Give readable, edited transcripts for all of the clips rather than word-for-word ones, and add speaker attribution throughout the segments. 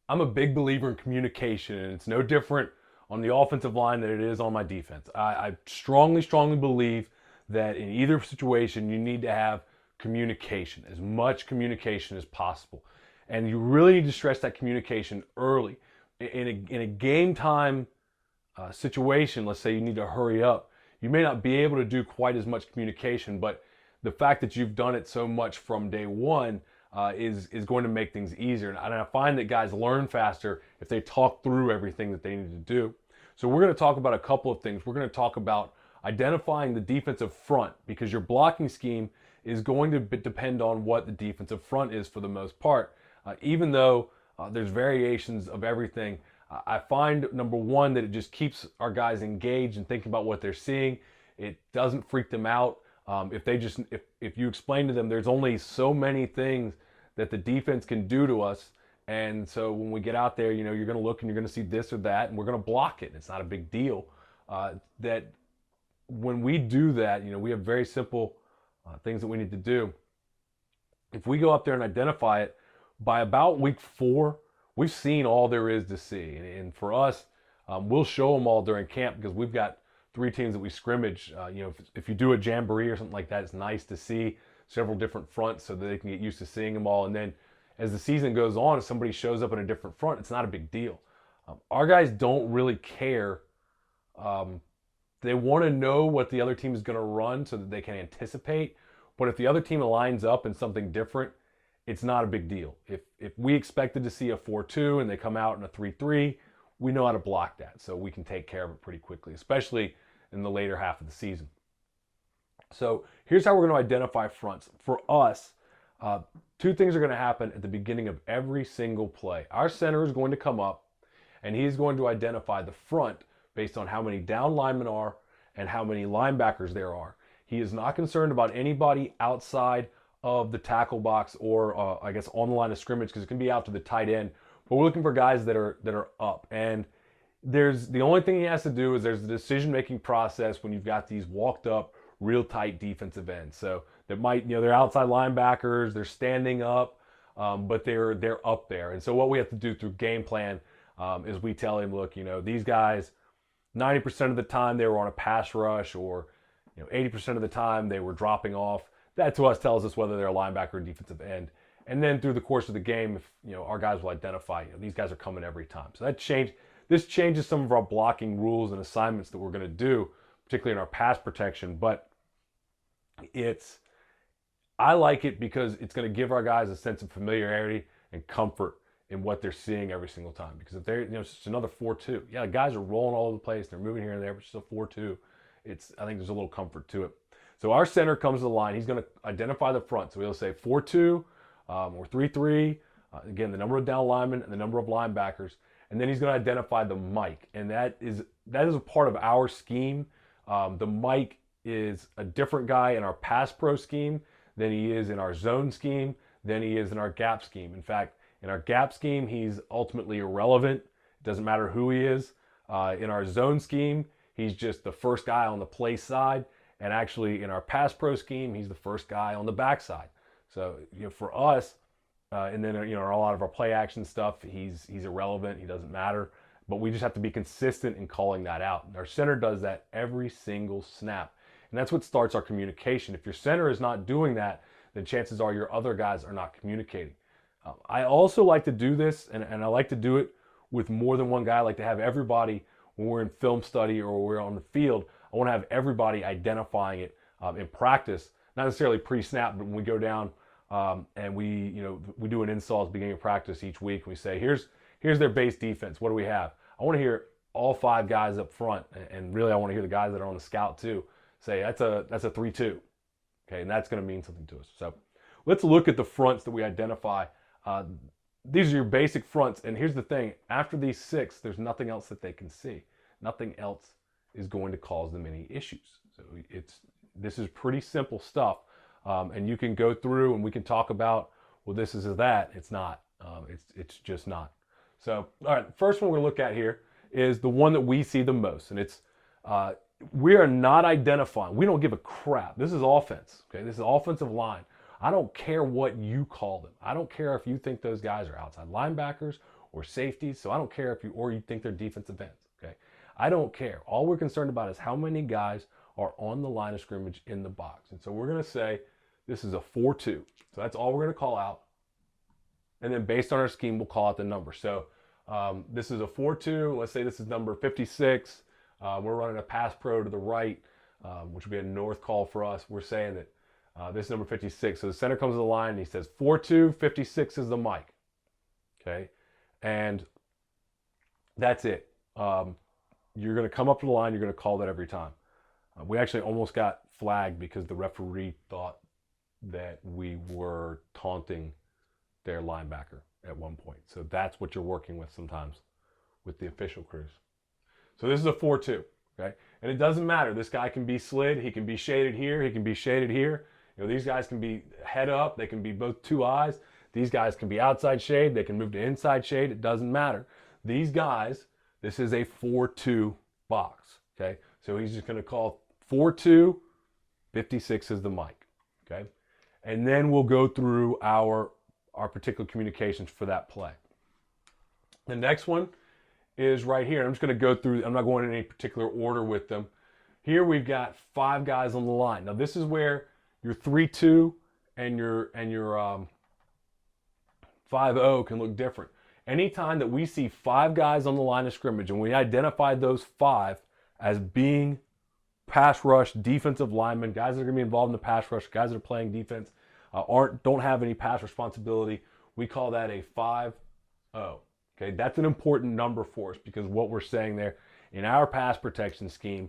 Speaker 1: I'm a big believer in communication, and it's no different on the offensive line than it is on my defense. I strongly, strongly believe that in either situation, you need to have communication, as much communication as possible. And you really need to stress that communication early. In a game time situation, let's say you need to hurry up, you may not be able to do quite as much communication, but the fact that you've done it so much from day one is going to make things easier. And I find that guys learn faster if they talk through everything that they need to do. So we're going to talk about a couple of things. We're going to talk about identifying the defensive front, because your blocking scheme is going to depend on what the defensive front is for the most part. Even though there's variations of everything, I find, number one, that it just keeps our guys engaged and thinking about what they're seeing. It doesn't freak them out. If you explain to them there's only so many things that the defense can do to us, and so when we get out there, you're going to look and you're going to see this or that, and we're going to block it. It's not a big deal. That when we do that, we have very simple things that we need to do. If we go up there and identify it, by about week 4, we've seen all there is to see. And for us, we'll show them all during camp, because we've got 3 teams that we scrimmage. If you do a jamboree or something like that, it's nice to see several different fronts so that they can get used to seeing them all. And then as the season goes on, if somebody shows up in a different front, it's not a big deal. Our guys don't really care. They want to know what the other team is going to run so that they can anticipate. But if the other team lines up in something different, it's not a big deal. If we expected to see a 4-2 and they come out in a 3-3, we know how to block that. So we can take care of it pretty quickly, especially in the later half of the season. So here's how we're going to identify fronts. For us, 2 things are going to happen at the beginning of every single play. Our center is going to come up, and he's going to identify the front based on how many down linemen are and how many linebackers there are. He is not concerned about anybody outside of the tackle box, or I guess on the line of scrimmage, because it can be out to the tight end. But we're looking for guys that are up. And there's the only thing he has to do is there's the decision-making process when you've got these walked up, real tight defensive ends. So that might, they're outside linebackers, they're standing up, but they're up there. And so what we have to do through game plan is we tell him, look, these guys, 90% of the time they were on a pass rush, or 80% of the time they were dropping off. That to us tells us whether they're a linebacker or defensive end. And then through the course of the game, if our guys will identify, these guys are coming every time. So this changes some of our blocking rules and assignments that we're going to do, particularly in our pass protection. But I like it because it's going to give our guys a sense of familiarity and comfort in what they're seeing every single time. Because if they're, it's just another 4-2. Yeah, the guys are rolling all over the place. They're moving here and there, but it's still 4-2. I think there's a little comfort to it. So our center comes to the line. He's going to identify the front. So he'll say 4-2 or 3-3. Again, the number of down linemen and the number of linebackers. And then he's going to identify the mic. And that is a part of our scheme. The mic is a different guy in our pass pro scheme than he is in our zone scheme, than he is in our gap scheme. In fact, in our gap scheme, he's ultimately irrelevant. It doesn't matter who he is. In our zone scheme, he's just the first guy on the play side. And actually, in our pass pro scheme, he's the first guy on the backside. So for us, and then a lot of our play action stuff, he's irrelevant. He doesn't matter. But we just have to be consistent in calling that out. And our center does that every single snap, and that's what starts our communication. If your center is not doing that, then chances are your other guys are not communicating. I also like to do this, and I like to do it with more than one guy. I like to have everybody, when we're in film study or we're on the field, I want to have everybody identifying it in practice, not necessarily pre-snap, but when we go down and we do an install at the beginning of practice each week. We say, here's their base defense. What do we have? I want to hear all 5 guys up front, and really I want to hear the guys that are on the scout too say that's a 3-2. Okay, and that's going to mean something to us. So let's look at the fronts that we identify. These are your basic fronts, and here's the thing: after these 6, there's nothing else that they can see. Nothing else is going to cause them any issues. So this is pretty simple stuff, and you can go through and we can talk about, well, this is that. It's not. It's just not. So all right, the first one we're going to look at here is the one that we see the most, and it's we are not identifying. We don't give a crap. This is offense. Okay, this is offensive line. I don't care what you call them. I don't care if you think those guys are outside linebackers or safeties. So I don't care if you think they're defensive ends. Okay, I don't care. All we're concerned about is how many guys are on the line of scrimmage in the box. And so we're going to say this is a 4-2. So that's all we're going to call out. And then based on our scheme, we'll call out the number. So this is a 4-2. Let's say this is number 56. We're running a pass pro to the right, which would be a north call for us. We're saying that this is number 56. So the center comes to the line and he says 4-2, 56 is the mic. Okay, and that's it. You're going to come up to the line. You're going to call that every time. We actually almost got flagged because the referee thought that we were taunting their linebacker at one point. So that's what you're working with sometimes with the official crews. So this is a 4-2, okay? And it doesn't matter. This guy can be slid. He can be shaded here. He can be shaded here. You know, these guys can be head up. They can be both two eyes. These guys can be outside shade. They can move to inside shade. It doesn't matter. These guys, this is a 4-2 box, okay? So he's just going to call 4-2, 56 is the mic, okay? And then we'll go through our particular communications for that play. The next one is right here. I'm just going to go through, I'm not going in any particular order with them. Here we've got 5 guys on the line. Now this is where your 3-2 and your 5-0 can look different. Anytime that we see 5 guys on the line of scrimmage and we identify those 5 as being pass rush defensive linemen, guys that are going to be involved in the pass rush, guys that are playing defense, don't have any pass responsibility, we call that a 5-0. Okay, that's an important number for us because what we're saying there in our pass protection scheme,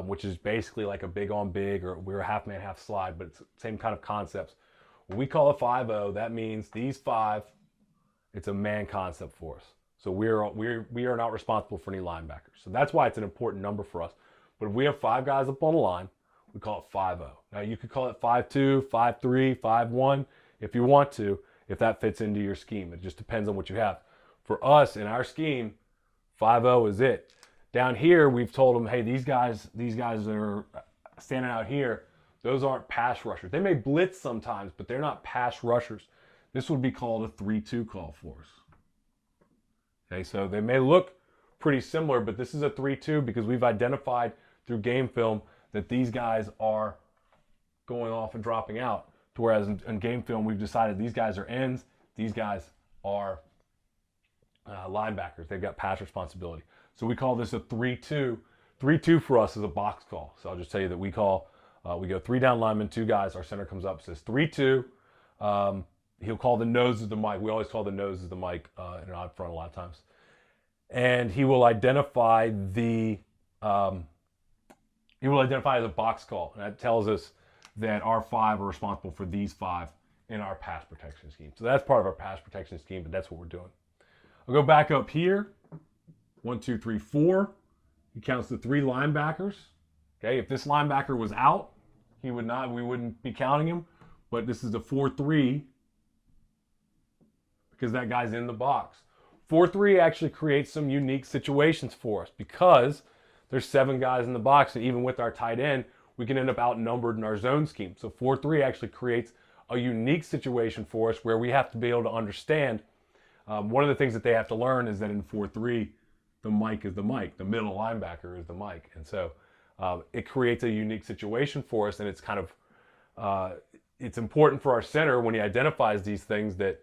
Speaker 1: which is basically like a big on big, or we're a half man, half slide, but it's the same kind of concepts. When we call a 5-0, that means these 5, it's a man concept for us. So we are not responsible for any linebackers. So that's why it's an important number for us. But if we have 5 guys up on the line, we call it 5-0. Now you could call it 5-2, 5-3, 5-1 if you want to, if that fits into your scheme. It just depends on what you have. For us, in our scheme, 5-0 is it. Down here, we've told them, hey, these guys that are standing out here, those aren't pass rushers. They may blitz sometimes, but they're not pass rushers. This would be called a 3-2 call for us. Okay, so they may look pretty similar, but this is a 3-2 because we've identified through game film that these guys are going off and dropping out. Whereas in game film, we've decided these guys are ends, these guys are linebackers. They've got pass responsibility. So we call this a 3-2. 3-2 for us is a box call. So I'll just tell you that we go 3 down linemen, 2 guys. Our center comes up, says 3-2. He'll call the nose of the mic. We always call the nose of the mic in an odd front a lot of times. And he will identify as a box call. And that tells us that our 5 are responsible for these 5 in our pass protection scheme. So that's part of our pass protection scheme, but that's what we're doing. I'll go back up here. 1, 2, 3, 4. He counts the 3 linebackers. Okay, if this linebacker was out, we wouldn't be counting him. But this is a 4-3 because that guy's in the box. 4-3 actually creates some unique situations for us because there's 7 guys in the box, and even with our tight end, we can end up outnumbered in our zone scheme. So 4-3 actually creates a unique situation for us where we have to be able to understand. One of the things that they have to learn is that in 4-3, the mic is the mic. The middle linebacker is the mic. And so it creates a unique situation for us, and it's kind of, it's important for our center when he identifies these things that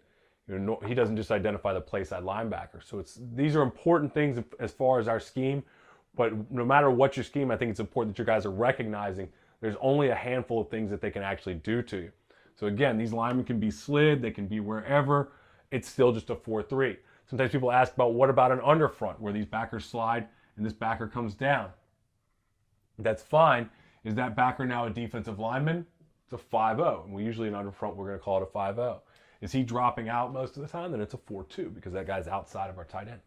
Speaker 1: he doesn't just identify the play side linebacker. So these are important things as far as our scheme, but no matter what your scheme, I think it's important that your guys are recognizing there's only a handful of things that they can actually do to you. So again, these linemen can be slid, they can be wherever. It's still just a 4-3. Sometimes people ask about what about an underfront where these backers slide and this backer comes down. That's fine. Is that backer now a defensive lineman? It's a 5-0. And we usually in underfront, we're going to call it a 5-0. Is he dropping out most of the time? Then it's a 4-2 because that guy's outside of our tight end.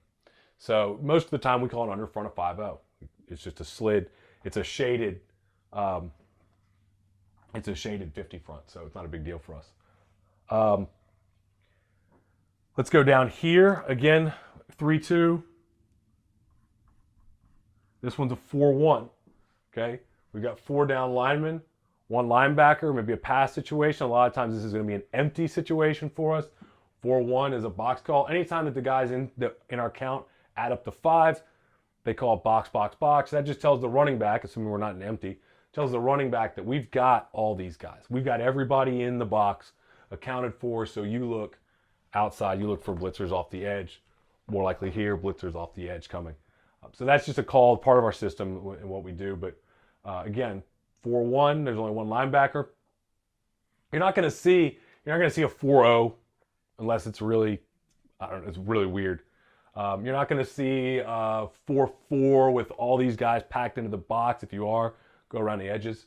Speaker 1: So most of the time we call an underfront a 5-0. It's just a slid. It's a shaded 50 front, so it's not a big deal for us. Let's go down here. Again, 3-2. This one's a 4-1. Okay? We've got 4 down linemen, 1 linebacker, maybe a pass situation. A lot of times this is going to be an empty situation for us. 4-1 is a box call. Anytime that the guys in our count add up to 5, they call it box, box, box. That just tells the running back, assuming we're not in empty, tells the running back that we've got all these guys. We've got everybody in the box accounted for. So you look outside, you look for blitzers off the edge. More likely here, blitzers off the edge coming. So that's just a call, part of our system and what we do. But again, 4-1, there's only one linebacker. You're not going to see a 4-0 unless it's really, I don't know, it's really weird. You're not going to see 4-4 with all these guys packed into the box. If you are, go around the edges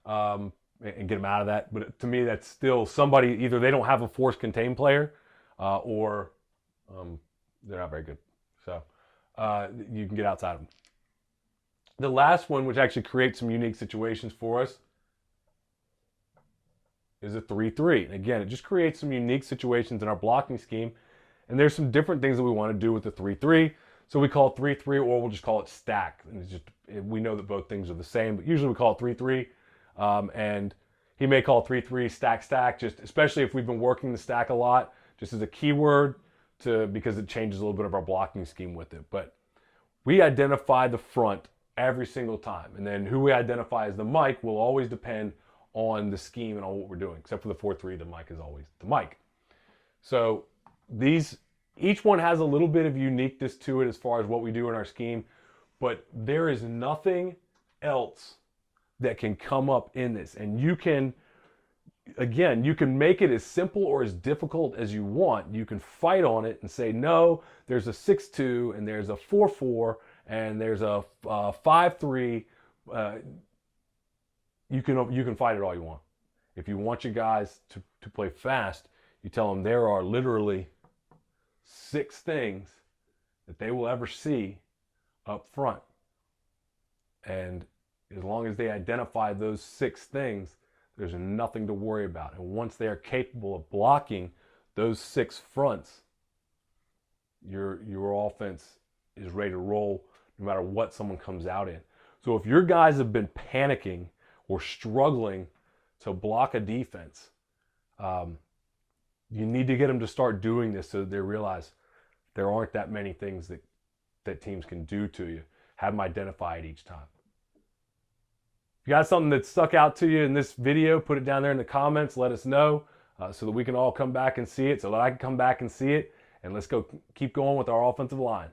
Speaker 1: and get them out of that. But to me, that's still somebody, either they don't have a force contained player or they're not very good. So you can get outside of them. The last one, which actually creates some unique situations for us, is a 3-3. And again, it just creates some unique situations in our blocking scheme. And there's some different things that we want to do with the 3-3. So we call it 3-3, or we'll just call it stack. And it's just, we know that both things are the same, but usually we call it 3-3. And he may call it 3-3 stack, stack, just especially if we've been working the stack a lot, just as a keyword, because it changes a little bit of our blocking scheme with it. But we identify the front every single time. And then who we identify as the Mike will always depend on the scheme and on what we're doing. Except for the 4-3, the Mike is always the Mike. So each one has a little bit of uniqueness to it as far as what we do in our scheme. But there is nothing else that can come up in this. And you can make it as simple or as difficult as you want. You can fight on it and say, no, there's a 6-2 and there's a 4-4 and there's a 5-3. You can fight it all you want. If you want your guys to play fast, you tell them there are literally 6 things that they will ever see up front. And as long as they identify those 6 things, there's nothing to worry about. And once they are capable of blocking those 6 fronts, your offense is ready to roll no matter what someone comes out in. So if your guys have been panicking or struggling to block a defense, you need to get them to start doing this so that they realize there aren't that many things that teams can do to you. Have them identify it each time. If you got something that stuck out to you in this video, put it down there in the comments. Let us know so that we can all come back and see it, so that I can come back and see it. And let's keep going with our offensive line.